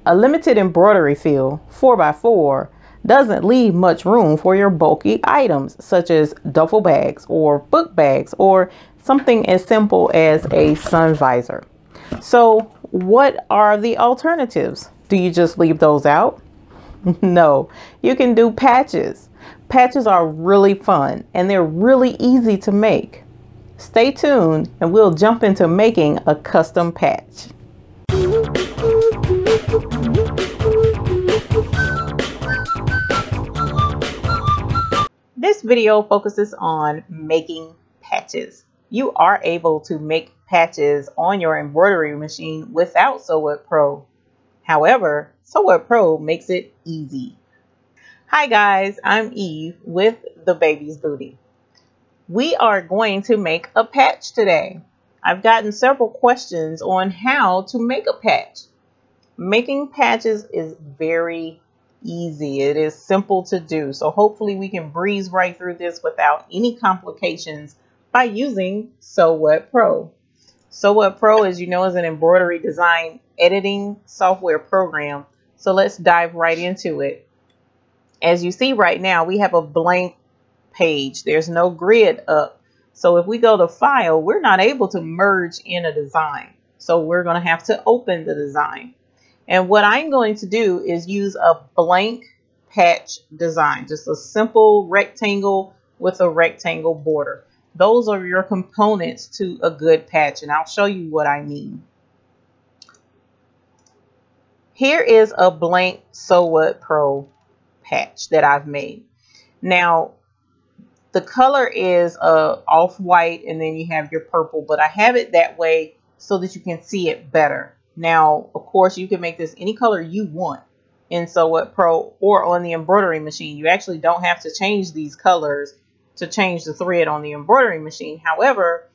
A limited embroidery field, 4x4, doesn't leave much room for your bulky items such as duffel bags or book bags or something as simple as a sun visor. So what are the alternatives? Do you just leave those out? No, you can do patches. Patches are really fun and they're really easy to make. Stay tuned and we'll jump into making a custom patch. This video focuses on making patches. You are able to make patches on your embroidery machine without Sew What Pro. However, Sew What Pro makes it easy. Hi guys, I'm Eve with The Baby's Booty. We are going to make a patch today. I've gotten several questions on how to make a patch. Making patches is very easy. It is simple to do. So hopefully we can breeze right through this without any complications by using Sew What Pro. Sew What Pro, as you know, is an embroidery design editing software program. So let's dive right into it. As you see right now, we have a blank page. There's no grid up. So if we go to File, we're not able to merge in a design. So we're going to have to open the design. And what I'm going to do is use a blank patch design, just a simple rectangle with a rectangle border. Those are your components to a good patch, and I'll show you what I mean. Here is a blank Sew What Pro patch that I've made. Now, the color is off-white, and then you have your purple, but I have it that way so that you can see it better. Now, of course, you can make this any color you want in Sew What Pro or on the embroidery machine. You actually don't have to change these colors to change the thread on the embroidery machine. However,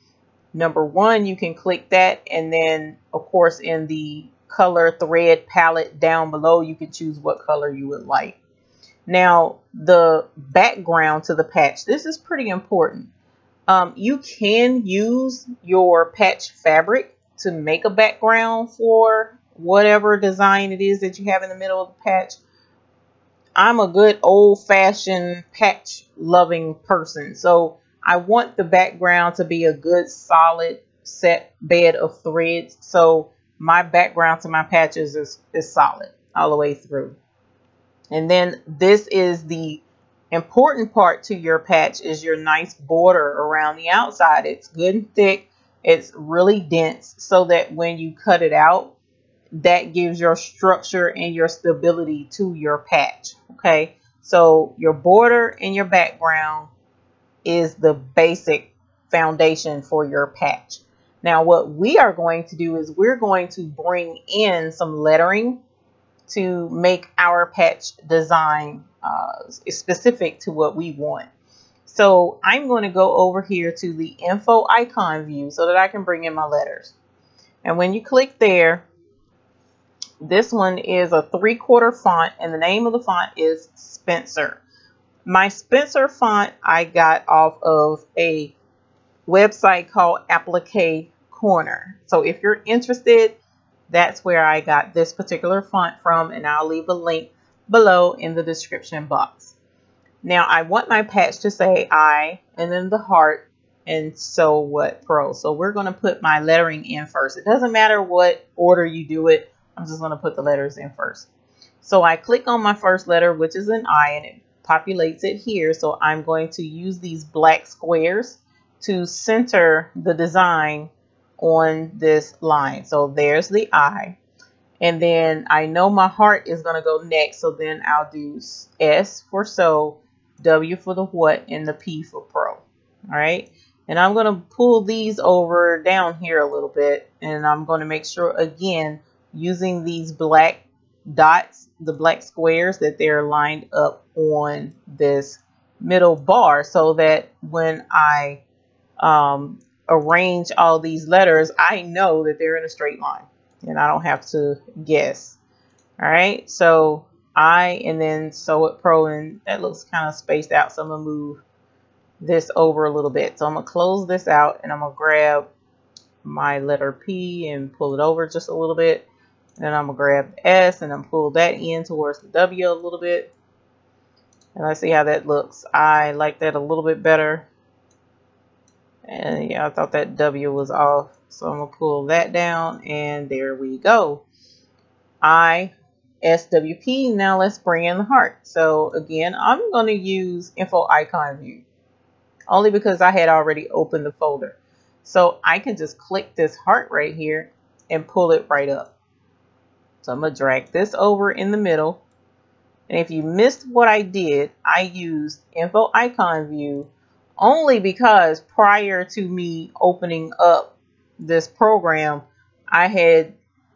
number one, you can click that, and then, of course, in the color thread palette down below, you can choose what color you would like. Now, the background to the patch, this is pretty important. You can use your patch fabric to make a background for whatever design it is that you have in the middle of the patch. I'm a good old-fashioned patch loving person, so I want the background to be a good solid set bed of threads. So my background to my patches is solid all the way through. And then this is the important part to your patch, is your nice border around the outside. It's good and thick. It's really dense so that when you cut it out, that gives your structure and your stability to your patch. Okay, so your border and your background is the basic foundation for your patch. Now, what we are going to do is we're going to bring in some lettering to make our patch design specific to what we want. So I'm going to go over here to the info icon view so that I can bring in my letters. And when you click there, this one is a 3/4 font, and the name of the font is Spencer. My Spencer font I got off of a website called Applique Corner. So if you're interested, that's where I got this particular font from, and I'll leave a link below in the description box. Now, I want my patch to say I, and then the heart, and Sew What Pro. So we're going to put my lettering in first. It doesn't matter what order you do it. I'm just going to put the letters in first. So I click on my first letter, which is an I, and it populates it here. So I'm going to use these black squares to center the design on this line. So there's the I. And then I know my heart is going to go next. So then I'll do S for sew, W for the what, and the P for pro. All right. And I'm going to pull these over down here a little bit. And I'm going to make sure, again, using these black dots, the black squares, that they're lined up on this middle bar so that when I arrange all these letters, I know that they're in a straight line and I don't have to guess. All right, so I, and then Sew It Pro, and that looks kind of spaced out, so I'm gonna move this over a little bit. So I'm gonna close this out and I'm gonna grab my letter P and pull it over just a little bit. Then I'm gonna grab the S and then pull that in towards the W a little bit. And let's see how that looks. I like that a little bit better. And yeah, I thought that W was off. So I'm gonna pull that down and there we go. ISWP. Now let's bring in the heart. So again, I'm gonna use info icon view only because I had already opened the folder. So I can just click this heart right here and pull it right up. So I'm gonna drag this over in the middle. And if you missed what I did, I used info icon view only because prior to me opening up this program, I had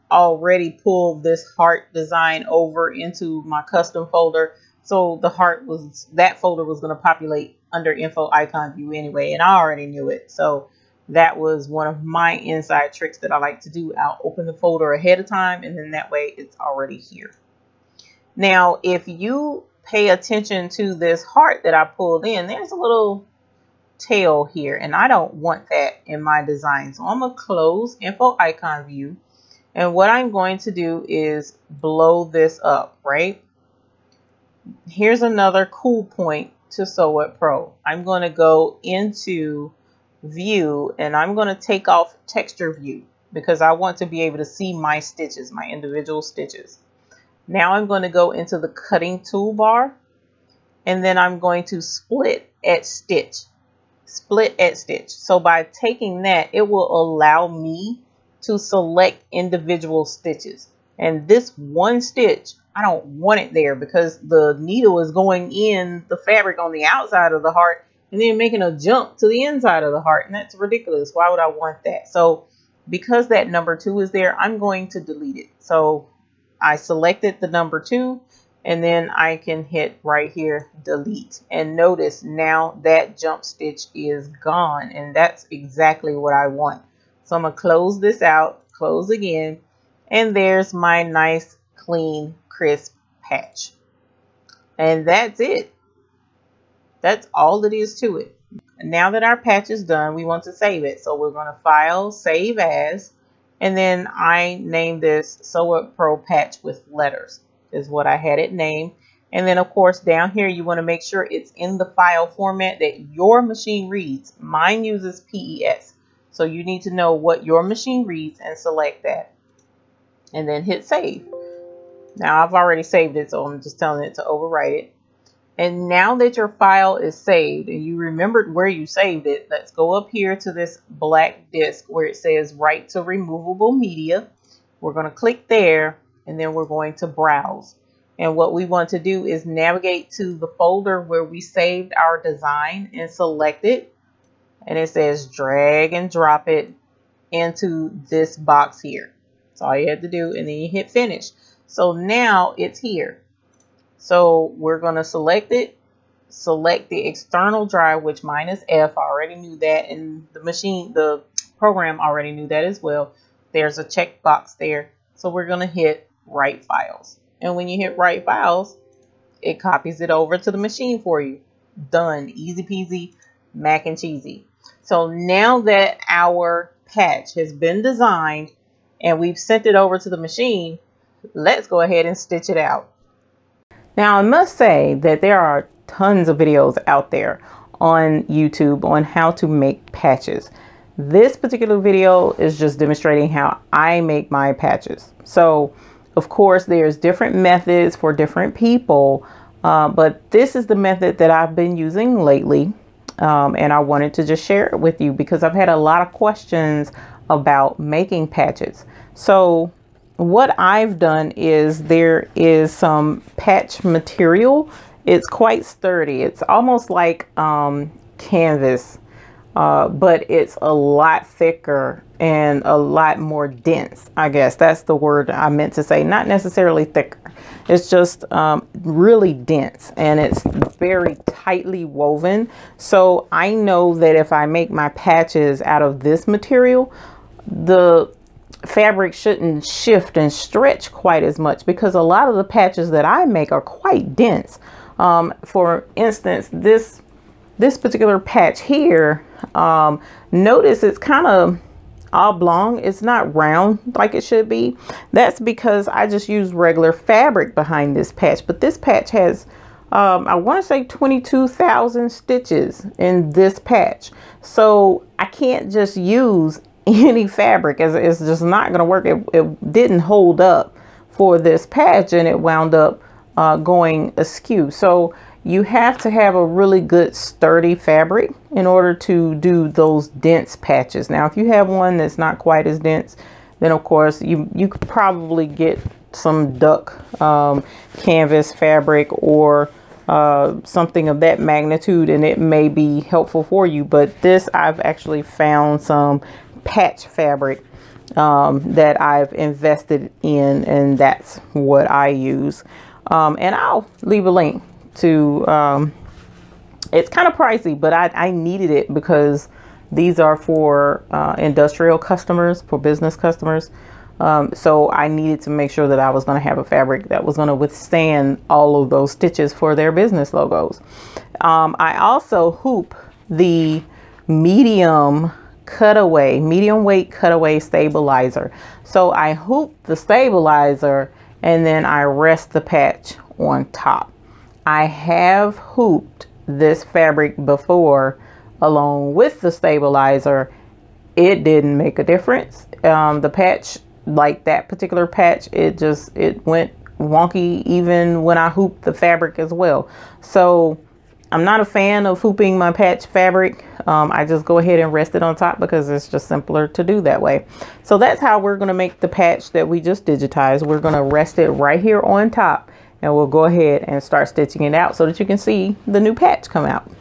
already pulled this heart design over into my custom folder. So the heart was, that folder was going to populate under info icon view anyway, and I already knew it. So that was one of my inside tricks that I like to do. I'll open the folder ahead of time, and then that way it's already here. Now, if you pay attention to this heart that I pulled in, there's a little tail here, and I don't want that in my design. So I'm going to close info icon view. And what I'm going to do is blow this up, right? Here's another cool point to Sew It Pro. I'm going to go into view and I'm going to take off texture view because I want to be able to see my stitches, my individual stitches. Now I'm going to go into the cutting toolbar and then I'm going to split at stitch. Split at stitch. So by taking that, it will allow me to select individual stitches. And this one stitch, I don't want it there because the needle is going in the fabric on the outside of the heart and then making a jump to the inside of the heart. And that's ridiculous. Why would I want that? So because that number 2 is there, I'm going to delete it. So I selected the number 2 and then I can hit right here, delete. And notice now that jump stitch is gone. And that's exactly what I want. So I'm going to close this out, close again, and there's my nice, clean, crisp patch. And that's it. That's all it is to it. And now that our patch is done, we want to save it. So we're going to File, Save As, and then I named this Sew It Pro Patch with letters is what I had it named. And then, of course, down here, you want to make sure it's in the file format that your machine reads. Mine uses PES. So you need to know what your machine reads and select that. And then hit save. Now I've already saved it, so I'm just telling it to overwrite it. And now that your file is saved and you remembered where you saved it, let's go up here to this black disk where it says Write to Removable Media. We're going to click there and then we're going to browse. And what we want to do is navigate to the folder where we saved our design and select it. And it says drag and drop it into this box here. That's all you have to do. And then you hit finish. So now it's here. So we're going to select it. Select the external drive, which mine is F. I already knew that. And the program already knew that as well. There's a checkbox there. So we're going to hit Write Files. And when you hit Write Files, it copies it over to the machine for you. Done. Easy peasy, mac and cheesy. So now that our patch has been designed and we've sent it over to the machine, let's go ahead and stitch it out. Now I must say that there are tons of videos out there on YouTube on how to make patches. This particular video is just demonstrating how I make my patches. So of course there's different methods for different people, but this is the method that I've been using lately. And I wanted to just share it with you because I've had a lot of questions about making patches. So what I've done is there is some patch material. It's quite sturdy. It's almost like canvas, but it's a lot thicker and a lot more dense. I guess that's the word I meant to say. Not necessarily thicker. It's just really dense and it's very tightly woven. So I know that if I make my patches out of this material, the fabric shouldn't shift and stretch quite as much because a lot of the patches that I make are quite dense. For instance, this particular patch here, notice it's kind of oblong. It's not round like it should be. That's because I just used regular fabric behind this patch. But this patch has, I want to say 22,000 stitches in this patch. So I can't just use any fabric. It's just not going to work. It didn't hold up for this patch, and it wound up going askew. So you have to have a really good sturdy fabric in order to do those dense patches. Now, if you have one that's not quite as dense, then of course you could probably get some duck canvas fabric or something of that magnitude, and it may be helpful for you. But this, I've actually found some patch fabric that I've invested in, and that's what I use. And I'll leave a link to, it's kind of pricey, but I needed it because these are for industrial customers, for business customers. So I needed to make sure that I was going to have a fabric that was going to withstand all of those stitches for their business logos. I also hoop the medium weight cutaway stabilizer. So I hoop the stabilizer and then I rest the patch on top. I have hooped this fabric before along with the stabilizer. It didn't make a difference. The patch, like that particular patch, it went wonky even when I hooped the fabric as well. So I'm not a fan of hooping my patch fabric. I just go ahead and rest it on top because it's just simpler to do that way. So that's how we're going to make the patch that we just digitized. We're going to rest it right here on top, and we'll go ahead and start stitching it out so that you can see the new patch come out.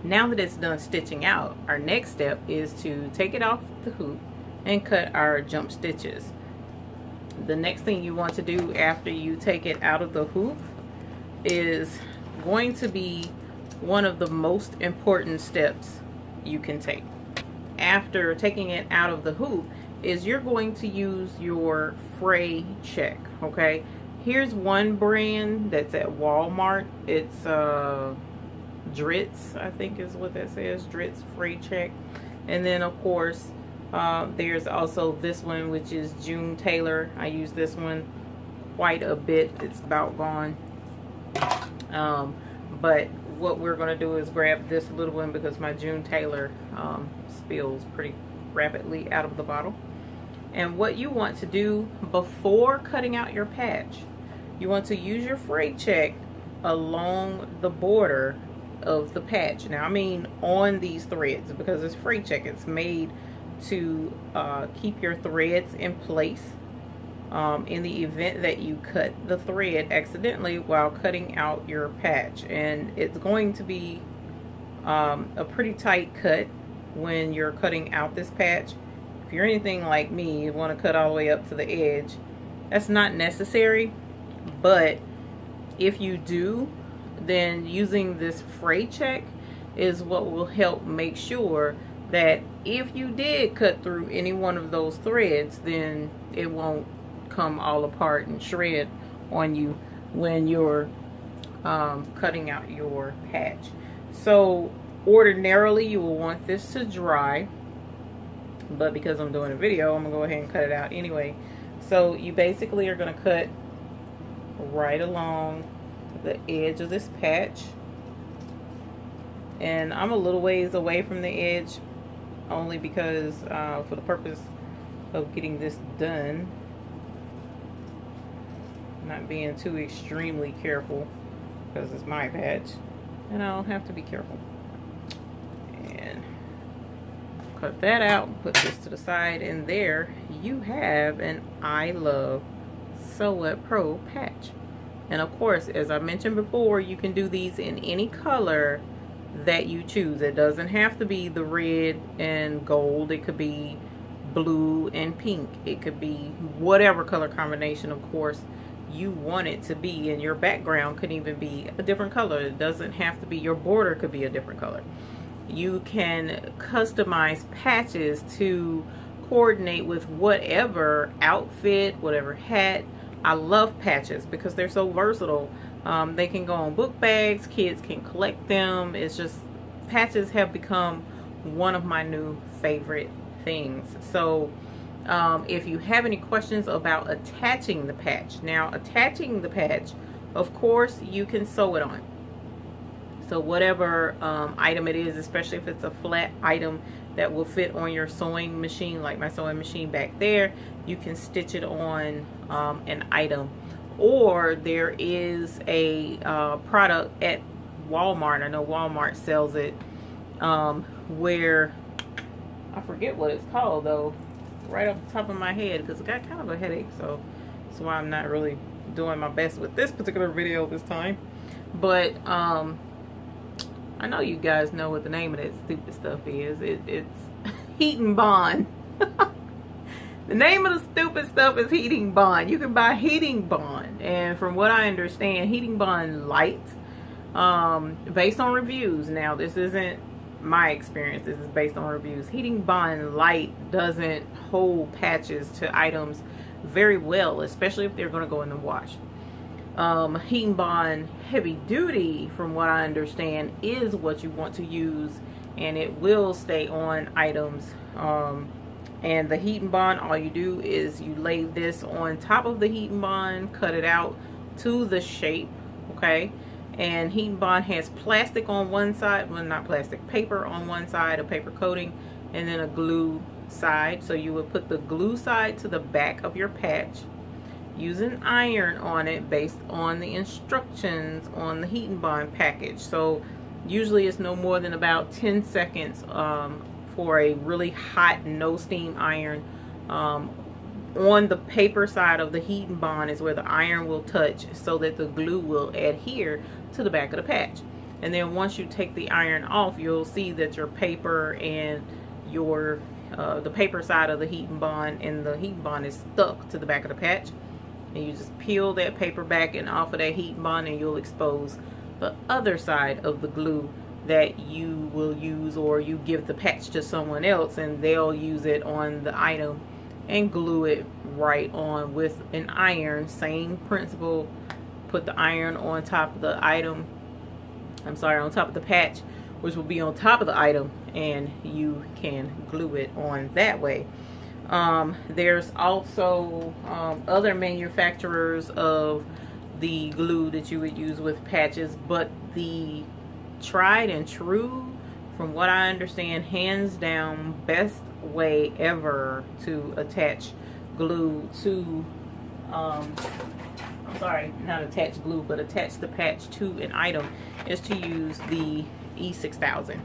Now that it's done stitching out, our next step is to take it off the hoop and cut our jump stitches. The next thing you want to do after you take it out of the hoop is going to be one of the most important steps you can take. After taking it out of the hoop is you're going to use your Fray Check, okay? Here's one brand that's at Walmart. It's Dritz, I think is what that says, Dritz Fray Check. And then of course there's also this one, which is June Taylor. I use this one quite a bit. It's about gone. But what we're going to do is grab this little one because my June Taylor spills pretty rapidly out of the bottle. And what you want to do before cutting out your patch, you want to use your Fray Check along the border of the patch. Now I mean on these threads, because it's Fray Check. It's made to keep your threads in place in the event that you cut the thread accidentally while cutting out your patch. And it's going to be a pretty tight cut when you're cutting out this patch. If you're anything like me, you want to cut all the way up to the edge. That's not necessary, but if you do, then using this Fray Check is what will help make sure that if you did cut through any one of those threads, then it won't come all apart and shred on you when you're cutting out your patch. So ordinarily you will want this to dry, but because I'm doing a video, I'm gonna go ahead and cut it out anyway. So you basically are gonna cut right along the edge of this patch, and I'm a little ways away from the edge only because for the purpose of getting this done, not being too extremely careful because it's my patch and I don't have to be careful. cut that out and put this to the side, and there you have an I Love Sew What Pro patch. And of course, as I mentioned before, you can do these in any color that you choose. It doesn't have to be the red and gold. It could be blue and pink. It could be whatever color combination, of course, you want it to be. And your background could even be a different color. It doesn't have to be, your border could be a different color. You can customize patches to coordinate with whatever outfit, whatever hat. I love patches because they're so versatile. They can go on book bags, kids can collect them. It's just, patches have become one of my new favorite things. So if you have any questions about attaching the patch, now attaching the patch, of course you can sew it on. So whatever item it is, especially if it's a flat item that will fit on your sewing machine, like my sewing machine back there, you can stitch it on an item. Or there is a product at Walmart, I know Walmart sells it, where, I forget what it's called though, right off the top of my head, because I got kind of a headache, so that's why I'm not really doing my best with this particular video this time. But I know you guys know what the name of that stupid stuff is. It's Heat and Bond. The name of the stupid stuff is Heating Bond. You can buy Heating Bond, and from what I understand, Heating Bond Light, based on reviews, now this isn't my experience, this is based on reviews, Heating Bond Light doesn't hold patches to items very well, especially if they're going to go in the wash. Heating Bond Heavy Duty, from what I understand, is what you want to use, and it will stay on items. And the Heating Bond, all you do is you lay this on top of the Heating Bond, cut it out to the shape, okay? And Heating Bond has plastic on one side, well, not plastic, paper on one side, a paper coating, and then a glue side. So you would put the glue side to the back of your patch, use an iron on it based on the instructions on the Heating Bond package. So usually it's no more than about 10 seconds for a really hot no steam iron. On the paper side of the Heating Bond is where the iron will touch, so that the glue will adhere to the back of the patch. And then once you take the iron off, you'll see that your paper and your the paper side of the Heating Bond and the Heating Bond is stuck to the back of the patch. And you just peel that paper back and off of that Heating Bond, and you'll expose the other side of the glue that you will use, or you give the patch to someone else and they'll use it on the item and glue it right on with an iron. Same principle, put the iron on top of the item, I'm sorry, on top of the patch, which will be on top of the item, and you can glue it on that way. There's also other manufacturers of the glue that you would use with patches, but the tried and true, from what I understand, hands down best way ever to attach glue to I'm sorry, not attach glue, but attach the patch to an item, is to use the E6000.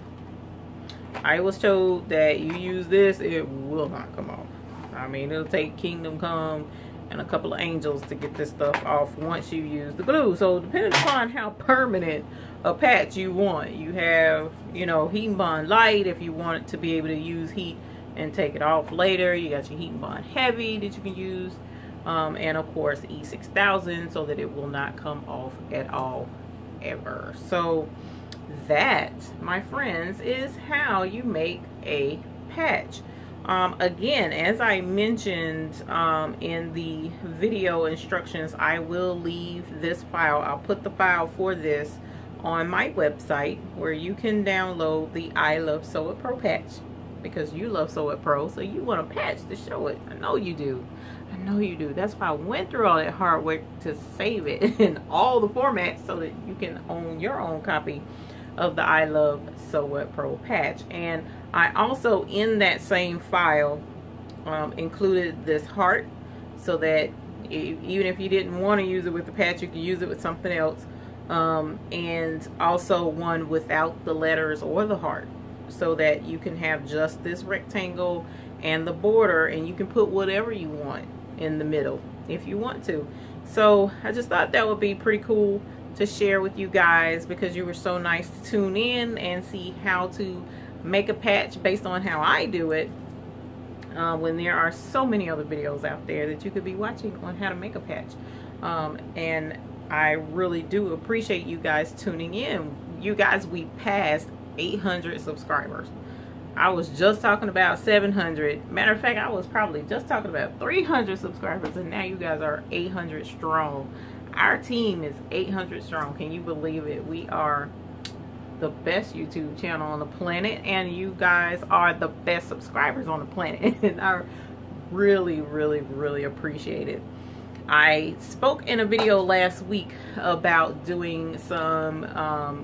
I was told that you use this, it will not come off. I mean, it'll take Kingdom Come and a couple of angels to get this stuff off once you use the glue. So depending upon how permanent a patch you want, you have, you know, Heating Bond Light if you want it to be able to use heat and take it off later. You got your Heating Bond Heavy that you can use, and of course E6000, so that it will not come off at all ever. So that, my friends, is how you make a patch. Again, as I mentioned in the video instructions, I will leave this file. I'll put the file for this on my website, where you can download the I Love Sew What Pro patch, because you love Sew What Pro, so you want a patch to show it. I know you do. I know you do. That's why I went through all that hard work to save it in all the formats, so that you can own your own copy of the I Love Sew What Pro patch. And I also, in that same file, included this heart, so that even if you didn't want to use it with the patch, you can use it with something else. And also one without the letters or the heart. so that you can have just this rectangle and the border, and you can put whatever you want in the middle if you want to. So I just thought that would be pretty cool to share with you guys, because you were so nice to tune in and see how to make a patch based on how I do it, when there are so many other videos out there that you could be watching on how to make a patch. And I really do appreciate you guys tuning in. You guys, we passed 800 subscribers. I was just talking about 700. Matter of fact, I was probably just talking about 300 subscribers, and now you guys are 800 strong. Our team is 800 strong. Can you believe it? We are the best YouTube channel on the planet, and you guys are the best subscribers on the planet. And I really, really, really appreciate it. I spoke in a video last week about doing some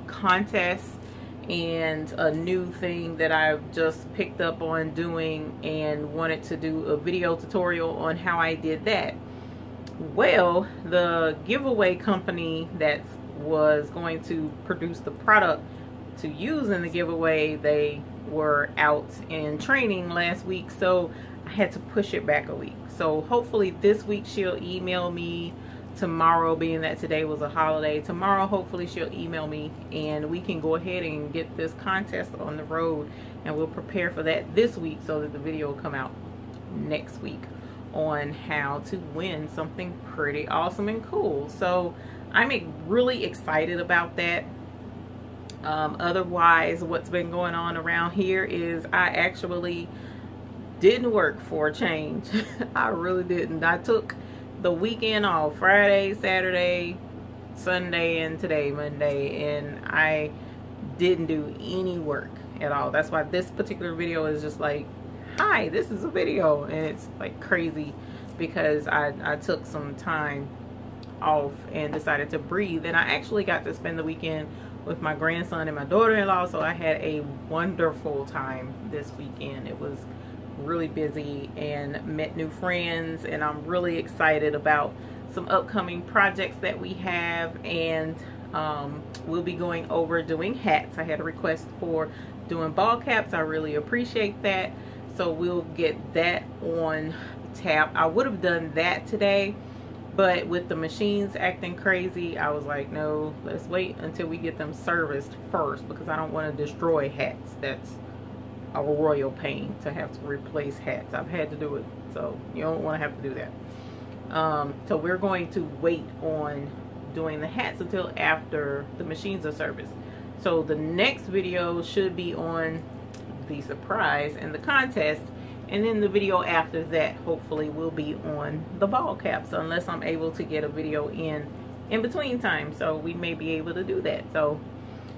contests, and a new thing that I've just picked up on doing, and wanted to do a video tutorial on how I did that. Well, the giveaway company that was going to produce the product to use in the giveaway, they were out in training last week, so I had to push it back a week. So hopefully this week she'll email me tomorrow, being that today was a holiday. Tomorrow hopefully she'll email me, and we can go ahead and get this contest on the road, and we'll prepare for that this week so that the video will come out next week on how to win something pretty awesome and cool. So I'm really excited about that. Otherwise, what's been going on around here is I actually didn't work for a change. I really didn't. I took the weekend off, Friday, Saturday, Sunday, and today, Monday, and I didn't do any work at all. That's why this particular video is just like, hi, this is a video, and it's like crazy because I took some time off and decided to breathe. And I actually got to spend the weekend with my grandson and my daughter-in-law, so I had a wonderful time this weekend. It was really busy and met new friends, and I'm really excited about some upcoming projects that we have. And we'll be going over doing hats. I had a request for doing ball caps. I really appreciate that, so we'll get that on tap. I would have done that today, but with the machines acting crazy, I was like, no, let's wait until we get them serviced first, because I don't want to destroy hats. That's a royal pain to have to replace hats. I've had to do it, so you don't want to have to do that. So we're going to wait on doing the hats until after the machines are serviced. So the next video should be on the surprise and the contest, and then the video after that hopefully will be on the ball caps, unless I'm able to get a video in between time. So we may be able to do that. So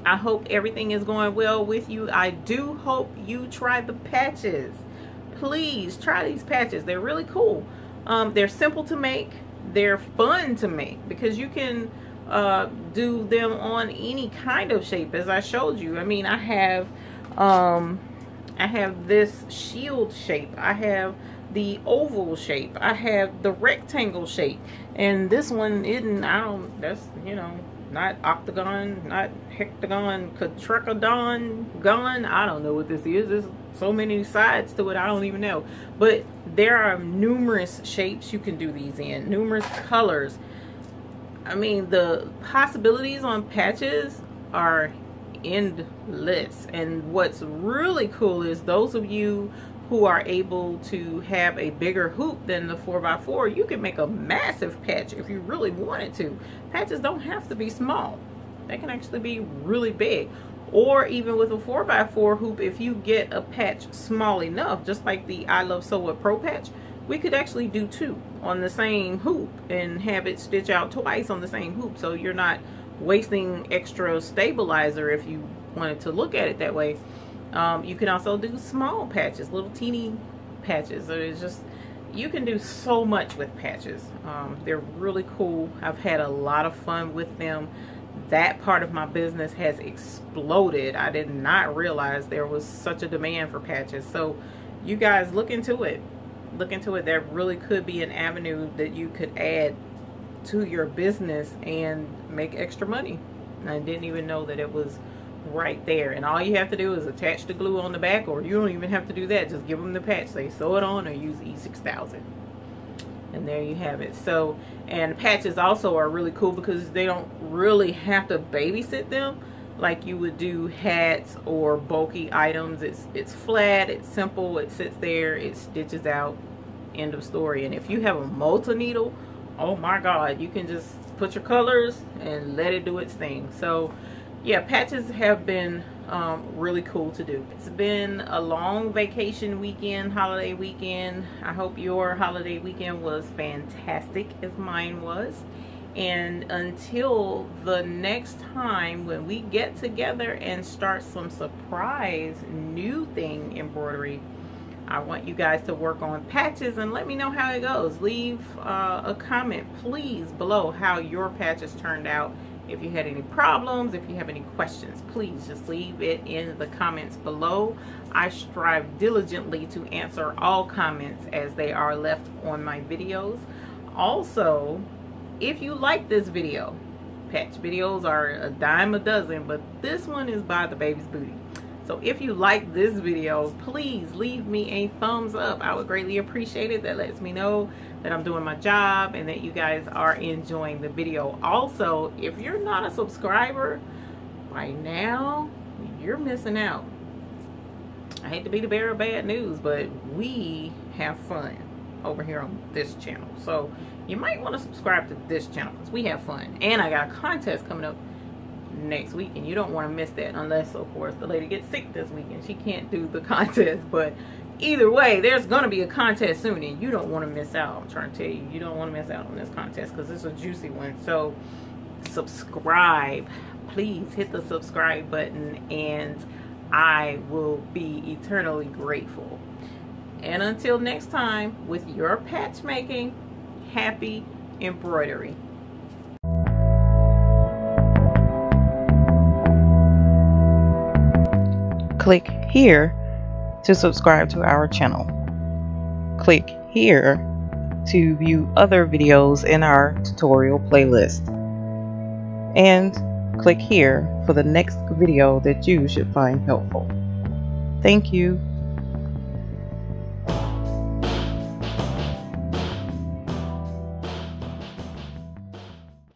I hope everything is going well with you. I do hope you try the patches. Please try these patches. They're really cool. They're simple to make. They're fun to make, because you can do them on any kind of shape, as I showed you. I mean, I have this shield shape. I have the oval shape. I have the rectangle shape. And this one isn't, that's, you know, not octagon, not hectagon, tetracodon, gun. I don't know what this is. There's so many sides to it, I don't even know. But there are numerous shapes you can do these in, numerous colors. I mean, the possibilities on patches are endless. And what's really cool is those of you who are able to have a bigger hoop than the 4x4, you can make a massive patch if you really wanted to. Patches don't have to be small. They can actually be really big. Or even with a 4x4 hoop, if you get a patch small enough, just like the I Love Sew What Pro patch, we could actually do two on the same hoop and have it stitch out twice on the same hoop. So you're not wasting extra stabilizer if you wanted to look at it that way. You can also do small patches, little teeny patches. So it's just, you can do so much with patches. They're really cool. I've had a lot of fun with them. That part of my business has exploded. I did not realize there was such a demand for patches. So you guys look into it. Look into it. There really could be an avenue that you could add to your business and make extra money. I didn't even know that it was right there. And all you have to do is attach the glue on the back, or you don't even have to do that. Just give them the patch, say sew it on, or use E6000. And there you have it. So, and patches also are really cool because they don't really have to babysit them like you would do hats or bulky items. It's flat, it's simple, it sits there, it stitches out, end of story. And if you have a multi-needle, oh my god, you can just put your colors and let it do its thing. So yeah, patches have been really cool to do. It's been a long vacation weekend, holiday weekend. I hope your holiday weekend was fantastic as mine was. And until the next time when we get together and start some surprise new thing embroidery, I want you guys to work on patches and let me know how it goes. Leave a comment please below how your patches turned out. If you had any problems, if you have any questions, please just leave it in the comments below. I strive diligently to answer all comments as they are left on my videos. Also, if you like this video, patch videos are a dime a dozen, but this one is by the baby's booty. So if you like this video, please leave me a thumbs up. I would greatly appreciate it. That lets me know that I'm doing my job and that you guys are enjoying the video. Also, if you're not a subscriber by now, you're missing out. I hate to be the bearer of bad news, but we have fun over here on this channel. So you might want to subscribe to this channel because we have fun. And I got a contest coming up next week and you don't want to miss that, unless of course the lady gets sick this weekend. She can't do the contest, but either way there's gonna be a contest soon and you don't want to miss out. I'm trying to tell you, you don't want to miss out on this contest because it's a juicy one. So subscribe, please hit the subscribe button and I will be eternally grateful. And until next time, with your patch making, happy embroidery. Click here to subscribe to our channel. Click here to view other videos in our tutorial playlist. And click here for the next video that you should find helpful. Thank you.